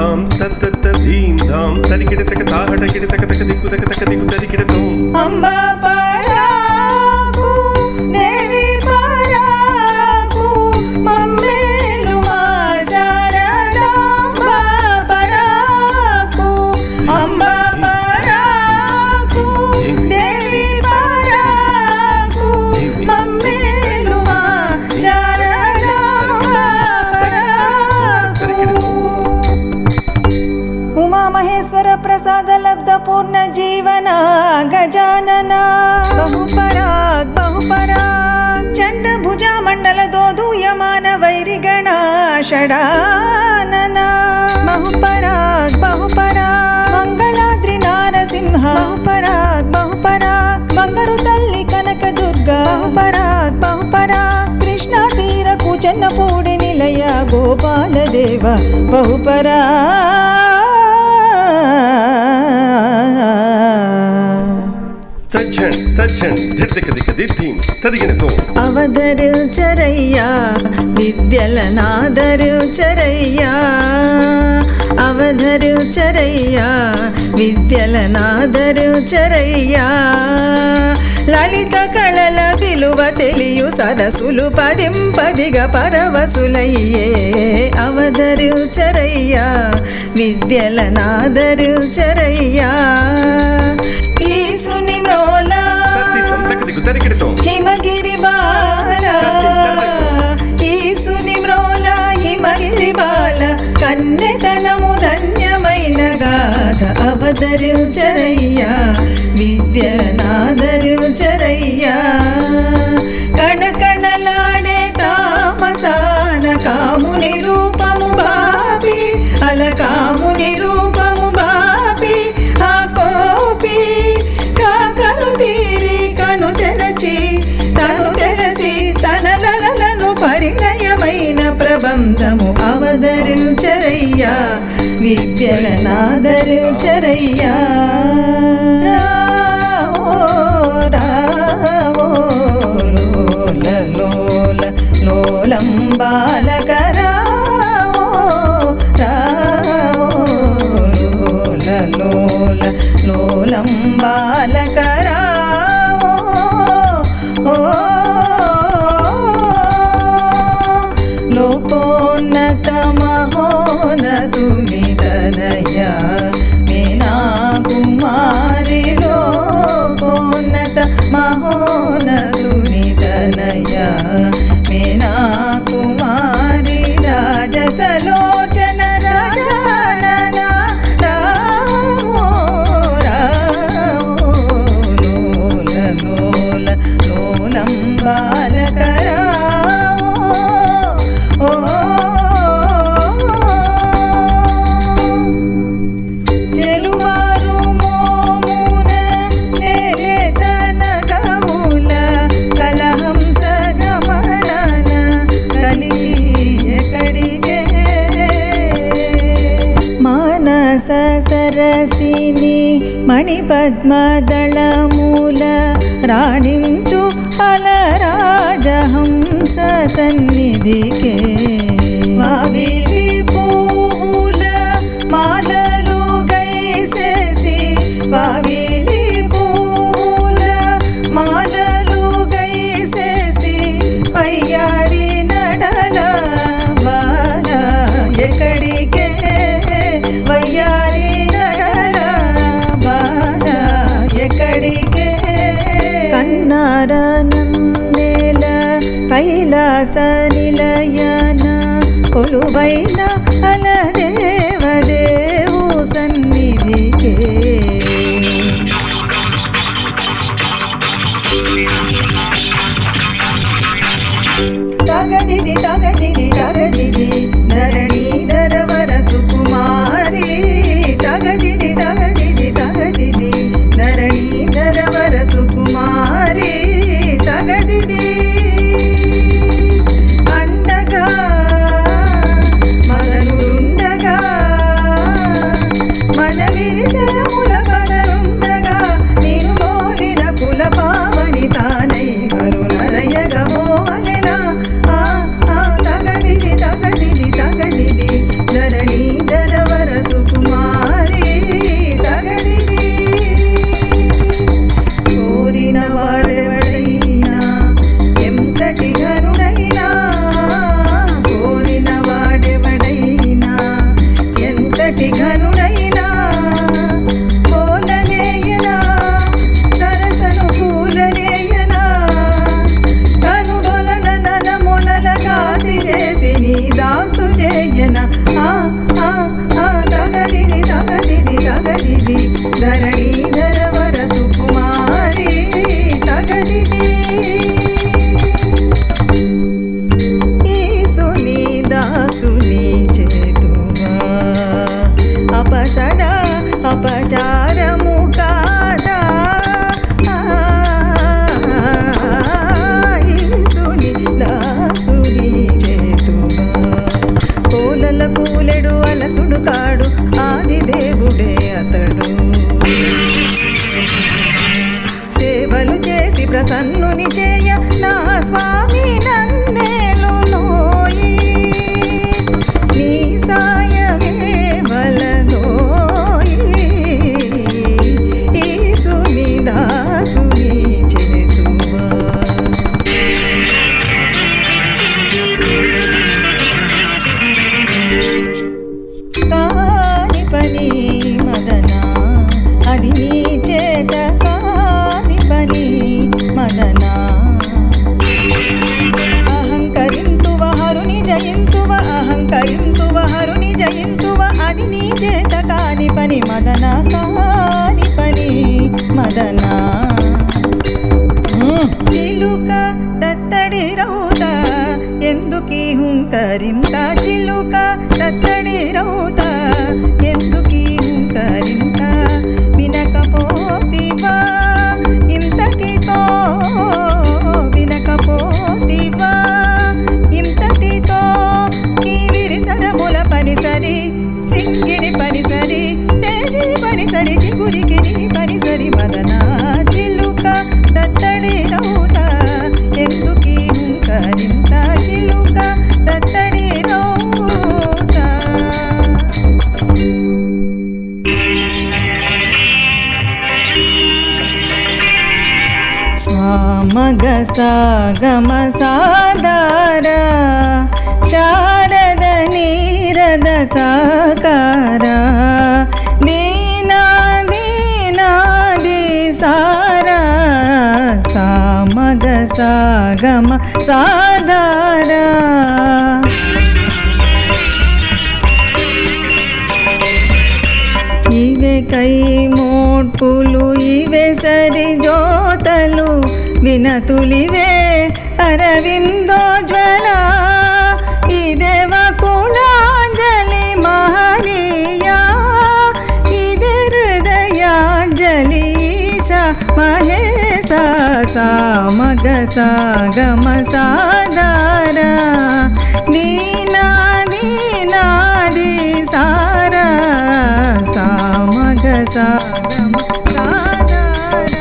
ధాం తత్త ధీం ధాం తరికిడ తక తాహట కిడ తక తక దిక్కు తక తక దిక్కు తరికిడతో అంబా పరాకు దేవి పరాకు మమ్మేలు మా శరణంబా పరాకు అంబా పరాకు దేవి పరాకు మమ్మేలు మా శరణంబా పరాకు ఉమా మహేశ్వర ప్రసాద లబ్ధ పూర్ణ జీవన గజానన బహుపరాగ్ చండ భుజ మండల దోధూయమాన వైరిగణ షడానన బహుపరాగ్ మంగళాద్రి నారసింహ బహుపరాగ్ బంగారు తల్లి కనక దుర్గా బహుపరాగ్ కృష్ణ తీర కూచన్నపూడి నిలయ గోపాల దేవ బహుపరాగ్ తచ్చన్ జిద్దక దిక్క దిద్దీం తరిగినతో అవధరించరయ్యా విద్యల నాదరించరయ్యా అవధరించరయ్యా విద్యల నాదరించరయ్యా లలిత కళల విలువ తెలియు సరసులు పదింపదిగ పరవశులయ్యే అవధరించరయ్యా విద్యల నాదరించరయ్యా ఈసుని మ్రోల హిమగిరి బాల ఈసుని మ్రోల హిమగిరి బాల కన్యతనము ధన్యమైన గాథ అవధరించరయ్యా విద్యల నాదరించరయ్యా కణకణలాడే తామసాన కాముని రూపము బాపి అలకాముని రూపము బాపి ఆ కోపి కాకలు తీరి కను తెరచి తను తెలసి తన లలలను పరిణయమైన ప్రబంధము అవధరించరయ్యా విద్యల నాదరించరయ్యా రావో లోలం బాలకరావో లోలం బాలకరావో లోకోన్నత మహోన్నతునితనయ మీనా కుమారి లోకోన్నత మహోన్నతునితనయ మీనా కుమారి రాజసలోచన రాజానన లోలం బాలకరావో చెలువారు మోమున లేతన కవుల కలహంస గమనన కలిగి ఎక్కడికే మానస సరసిని మణిపద్మదళమూల రాణించు అలరాజహంస సన్నిధికే వావిలి పూల మాలలు గైసేసి వావిలి పూల మాలలు గైసేసి పయ్యారి నడల బాల ఎక్కడికే వయ్యారి నడల బాల ఎక్కడికే కన్నారనందేల కైలాస నిలయన కొలువైన అలదేవదేవు సన్నిధికే తగదిది ధరణీధర వర సుకుమారి తగదిది ధరణీధర వర సుకుమారి తగదిది అండగా మననుండగా మన విరిశరముల స్తుతి చేసి నీ దాసు చేయన ఆ ఆ ఆ తగదిది తగదిది తగదిది ధరణీధర వర సుకుమారి తగదిది ఈసుని దాసుని చేతువా అపసదా అపచారము కాదా ఈసుని దాసుని చేతువా కోలల కూలెడు అలసుడు కాడు ఆది దేవుడే అతడు సేవలు చేసి ప్రసన్నుని చేయ నా స్వామి నన్నేలు నోయి నీ సాయమే బలదోయి ఈసుని దాసుని చేతువా కాని పని మదనా అది నీ చేత కాని పని మదనా అహంకరింతువ హరుని జయింతువ అహంకరింతువ హరుని జయింతువ అది నీ చేత కాని పని మదన కాని పని మదనా చిలుక తత్తడి రౌత ఎందుకీ హుంకరింత చిలుక తత్తడి రౌత ఎందుకీ హుంకరింత వినకపోతివా ఇంతటితో వినకపోతివా ఇంతటితో నీ విరిసరముల పనిసరి సింగిడి పనిసరి తేజీ పనిసరి చిగురికి నీ పనిసరి మదనా చిలుక దత్తడి రౌత ఎందుకీ హుంకరింత చిలుక దత్తడి రౌత సామగ సాగమ సాదార శారద నీరద సాకార దీనా దీనాది సారా సామగ సాగమ సాదార ఇవే కై మోడ్పులు ఇవే సరి జోతలు వినతులివే అరవిందోజ్వల ఇదేవ కులాంజలి మహనీయా ఇదే హృదయాంజలి మహేశ సామగ సాగమ సాదార దీనా దీనాది సారా సామగ సాగమ సాదార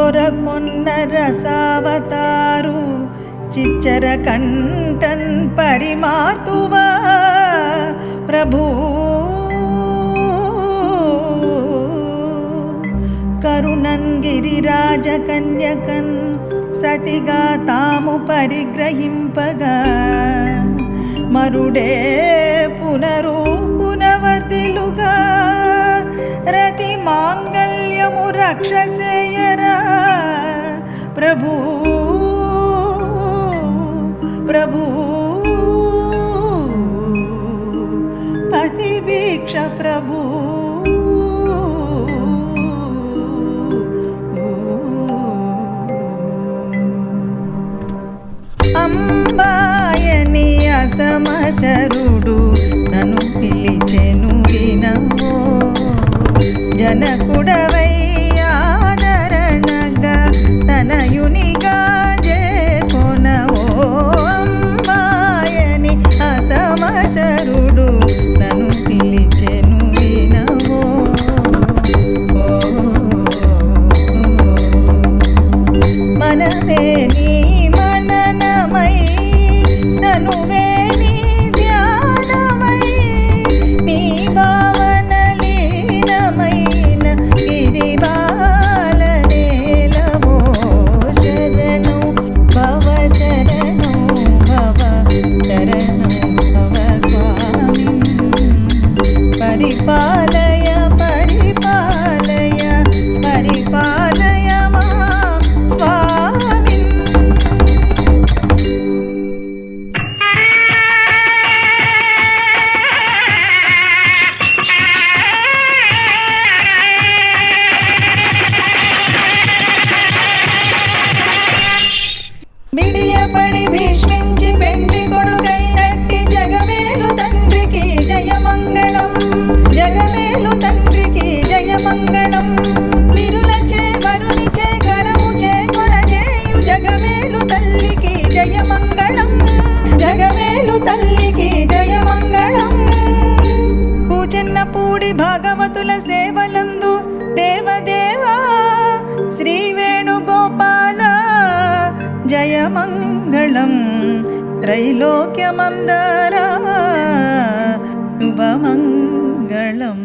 దొరకొన్న రసావతారు చిచ్చర కంఠన్ పరిమార్తువా ప్రభూ కరుణన్ గిరిరాజ కన్యకన్ సతిగా తాము పరిగ్రహింపగా మరుడే పునరుపునవతిలుగా రతి మాంగళ్యము రక్షసేయరా ప్రభూ ప్రభూ పతి భిక్ష ప్రభూ అంబాయని అసమశరుడు నన్ను పిలిచెను వినవో జనకుడవై ఆదరణగా తనయునిగా జేకొనవో అంబాయని అసమశరుడు నన్ను పిలిచెను వినవో మనమే నీ మననమై తనువే నీ ధ్యానమై నీ భావన లీనమైన గిరిబాలనేలవో శరణు భవ శరణు భవ శరణు భవ స్వామి పరిపాలయ పరిపాలయ పరిపాలయ మా స్వామి. బిడియపడి భీష్మించి పెంటి కొడుకైనట్టి జగమేలు తండ్రికి జయమంగళం జగమేలు తండ్రికి జయమంగళం విరులచే వరునిచే కరముచే కొరజేయు జగమేలు తల్లికి జయమంగళం జగమేలు తల్లికి జయమంగళం పూచెన్నపూడి భాగవతుల సేవలందు దేవదేవా శ్రీ వేణుగోపాల జయమంగళం త్రైలోక్యమందరా శుభమంగళం.